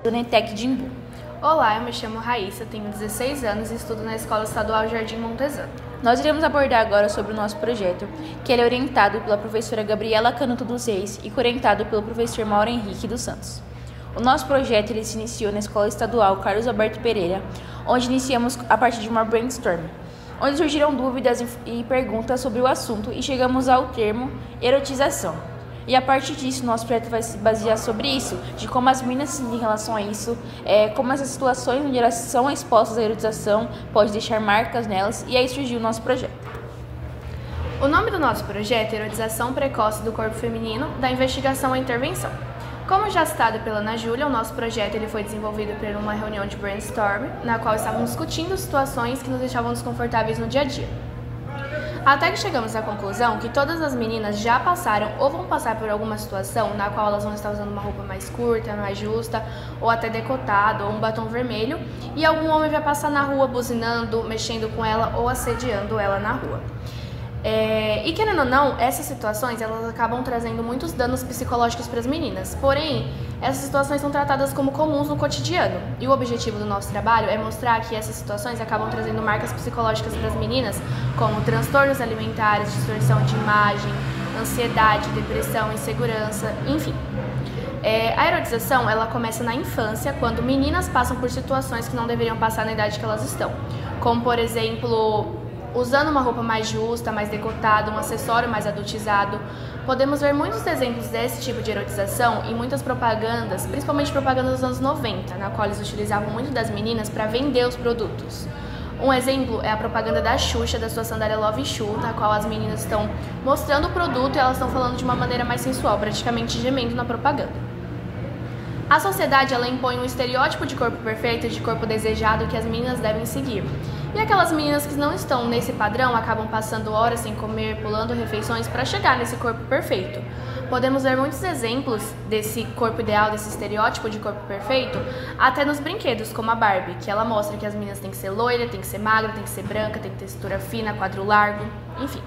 do NETEC de Imbu. Olá, eu me chamo Raíssa, tenho 16 anos e estudo na Escola Estadual Jardim Montezano. Nós iremos abordar agora sobre o nosso projeto, que ele é orientado pela professora Gabriela Canuto dos Reis e orientado pelo professor Mauro Henrique dos Santos. O nosso projeto ele se iniciou na Escola Estadual Carlos Alberto Pereira, onde iniciamos a partir de uma brainstorm, onde surgiram dúvidas e perguntas sobre o assunto e chegamos ao termo erotização. E a partir disso, nosso projeto vai se basear sobre isso, de como as meninas se sentem em relação a isso, como essas situações onde elas são expostas à erotização pode deixar marcas nelas, e aí surgiu o nosso projeto. O nome do nosso projeto é Erotização Precoce do Corpo Feminino, da Investigação à Intervenção. Como já citado pela Ana Júlia, o nosso projeto ele foi desenvolvido por uma reunião de brainstorm, na qual estávamos discutindo situações que nos deixavam desconfortáveis no dia a dia. Até que chegamos à conclusão que todas as meninas já passaram ou vão passar por alguma situação na qual elas vão estar usando uma roupa mais curta, mais justa, ou até decotado, ou um batom vermelho, e algum homem vai passar na rua buzinando, mexendo com ela ou assediando ela na rua. E querendo ou não, essas situações elas acabam trazendo muitos danos psicológicos para as meninas. Porém, essas situações são tratadas como comuns no cotidiano. E o objetivo do nosso trabalho é mostrar que essas situações acabam trazendo marcas psicológicas para as meninas, como transtornos alimentares, distorção de imagem, ansiedade, depressão, insegurança, enfim. A erotização ela começa na infância, quando meninas passam por situações que não deveriam passar na idade que elas estão. Como, por exemplo, usando uma roupa mais justa, mais decotada, um acessório mais adultizado. Podemos ver muitos exemplos desse tipo de erotização em muitas propagandas, principalmente propagandas dos anos 90, na qual eles utilizavam muito das meninas para vender os produtos. Um exemplo é a propaganda da Xuxa, da sua sandália Love Shoe, na qual as meninas estão mostrando o produto e elas estão falando de uma maneira mais sensual, praticamente gemendo na propaganda. A sociedade ela impõe um estereótipo de corpo perfeito e de corpo desejado que as meninas devem seguir. E aquelas meninas que não estão nesse padrão acabam passando horas sem comer, pulando refeições para chegar nesse corpo perfeito. Podemos ver muitos exemplos desse corpo ideal, desse estereótipo de corpo perfeito, até nos brinquedos, como a Barbie, que ela mostra que as meninas têm que ser loira, têm que ser magra, têm que ser branca, têm que ter textura fina, quadril largo, enfim.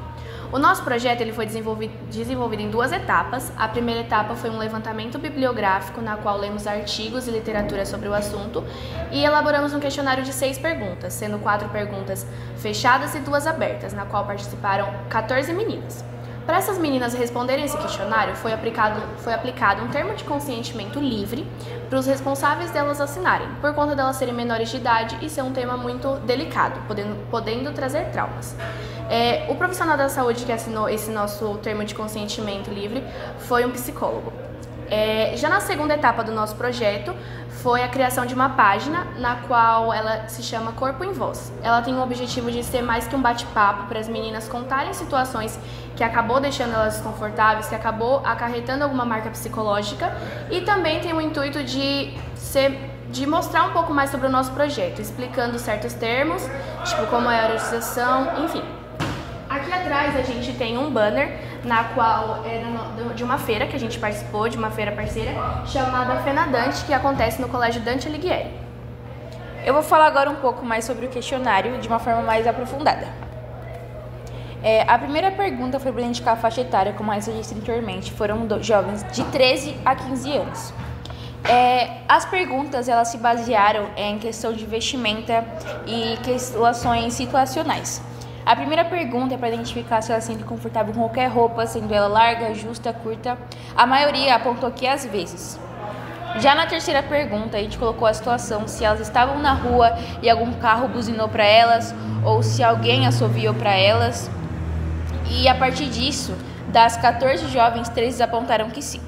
O nosso projeto ele foi desenvolvido em 2 etapas. A primeira etapa foi um levantamento bibliográfico, na qual lemos artigos e literatura sobre o assunto e elaboramos um questionário de 6 perguntas, sendo 4 perguntas fechadas e 2 abertas, na qual participaram 14 meninas. Para essas meninas responderem esse questionário, foi aplicado um termo de consentimento livre para os responsáveis delas assinarem, por conta delas serem menores de idade e ser um tema muito delicado, podendo trazer traumas. O profissional da saúde que assinou esse nosso termo de consentimento livre foi um psicólogo. Já na segunda etapa do nosso projeto, foi a criação de uma página na qual ela se chama Corpo em Voz. Ela tem o objetivo de ser mais que um bate-papo para as meninas contarem situações que acabou deixando elas desconfortáveis, que acabou acarretando alguma marca psicológica, e também tem o intuito de mostrar um pouco mais sobre o nosso projeto, explicando certos termos, tipo como é a erotização, enfim. Aqui atrás a gente tem um banner na qual é de uma feira que a gente participou, de uma feira parceira, chamada Fena Dante, que acontece no Colégio Dante Alighieri. Eu vou falar agora um pouco mais sobre o questionário de uma forma mais aprofundada. A primeira pergunta foi para indicar a faixa etária, como a Raíssa disse anteriormente, foram jovens de 13 a 15 anos. As perguntas elas se basearam em questão de vestimenta e questões situacionais. A primeira pergunta é para identificar se ela se sente confortável com qualquer roupa, sendo ela larga, justa, curta. A maioria apontou que às vezes. Já na terceira pergunta, a gente colocou a situação, se elas estavam na rua e algum carro buzinou para elas, ou se alguém assoviou para elas. E a partir disso, das 14 jovens, 13 apontaram que sim.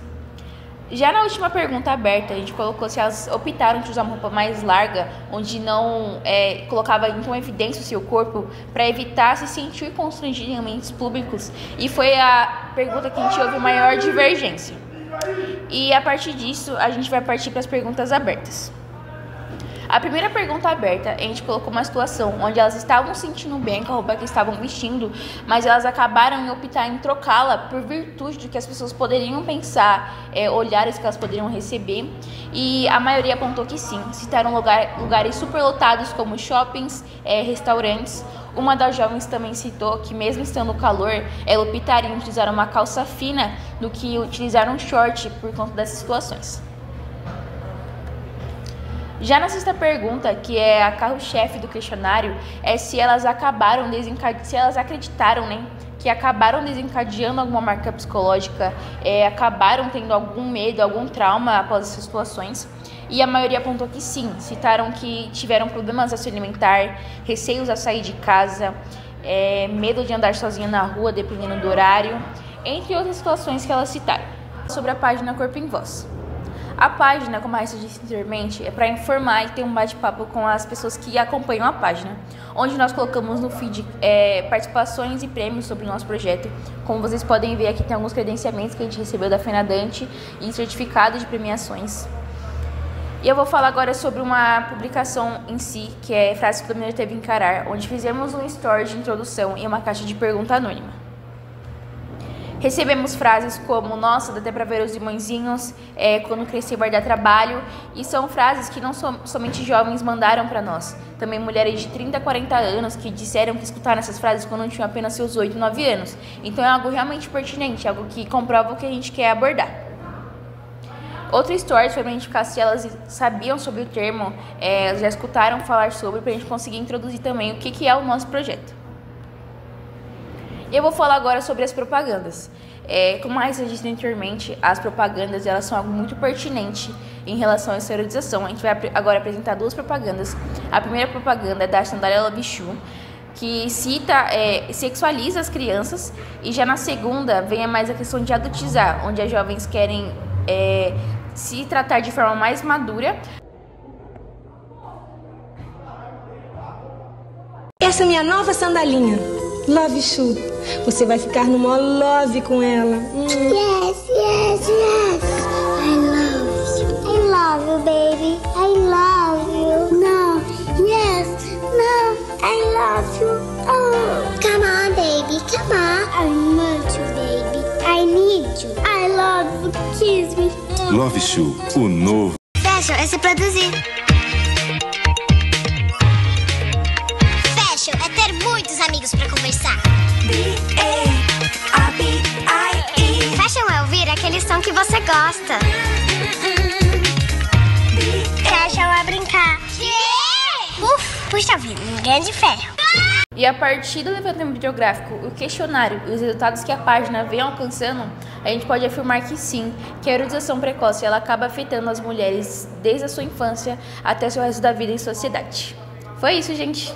Já na última pergunta aberta, a gente colocou se elas optaram de usar uma roupa mais larga, onde não colocava em evidência o seu corpo, para evitar se sentir constrangido em ambientes públicos. E foi a pergunta que a gente houve maior divergência. E a partir disso, a gente vai partir para as perguntas abertas. A primeira pergunta aberta, a gente colocou uma situação onde elas estavam sentindo bem com a roupa que estavam vestindo, mas elas acabaram em optar em trocá-la por virtude do que as pessoas poderiam pensar, olhares que elas poderiam receber, e a maioria apontou que sim. Citaram lugares superlotados como shoppings, restaurantes. Uma das jovens também citou que mesmo estando calor, ela optaria em utilizar uma calça fina do que utilizar um short por conta dessas situações. Já na sexta pergunta, que é a carro-chefe do questionário, é se elas acreditaram, né, que acabaram desencadeando alguma marca psicológica, acabaram tendo algum medo, algum trauma após essas situações. E a maioria apontou que sim, citaram que tiveram problemas a se alimentar, receios a sair de casa, medo de andar sozinha na rua, dependendo do horário, entre outras situações que elas citaram. Sobre a página Corpo em Voz. A página, como a Raíssa disse anteriormente, é para informar e ter um bate-papo com as pessoas que acompanham a página, onde nós colocamos no feed participações e prêmios sobre o nosso projeto. Como vocês podem ver, aqui tem alguns credenciamentos que a gente recebeu da FENADANTE e certificado de premiações. E eu vou falar agora sobre uma publicação em si, que é Frases que o Dominador Teve Encarar, onde fizemos um story de introdução e uma caixa de pergunta anônima. Recebemos frases como, nossa, dá até pra ver os limõezinhos, quando crescer vai dar trabalho, e são frases que não somente jovens mandaram para nós, também mulheres de 30 a 40 anos que disseram que escutaram essas frases quando tinham apenas seus 8, 9 anos. Então é algo realmente pertinente, algo que comprova o que a gente quer abordar. Outra story foi pra identificar se elas sabiam sobre o termo, já escutaram falar sobre, pra gente conseguir introduzir também o que é o nosso projeto. Eu vou falar agora sobre as propagandas. Como a Raíssa disse anteriormente, as propagandas elas são algo muito pertinente em relação à esterilização. A gente vai agora apresentar duas propagandas. A primeira propaganda é da Sandália Love Shoe, que sexualiza as crianças, e já na segunda vem mais a questão de adultizar, onde as jovens querem se tratar de forma mais madura. Essa é minha nova sandalinha, Love Shoe. Você vai ficar no maior love com ela. Yes, yes, yes. I love you. I love you, baby. I love you. No, yes, no, I love you. Oh, come on, baby, come on. I want you, baby. I need you. I love you. Kiss me. Love Shoe, o novo. Fashion é se produzir. Fashion é ter muitos amigos pra conversar. Fashion é ouvir aquele som que você gosta. Fashion é brincar. Puxa vida, ninguém é de ferro. E a partir do levantamento bibliográfico, o questionário e os resultados que a página vem alcançando, a gente pode afirmar que sim, que a erotização precoce ela acaba afetando as mulheres desde a sua infância até o resto da vida em sociedade. Foi isso, gente. Tchau.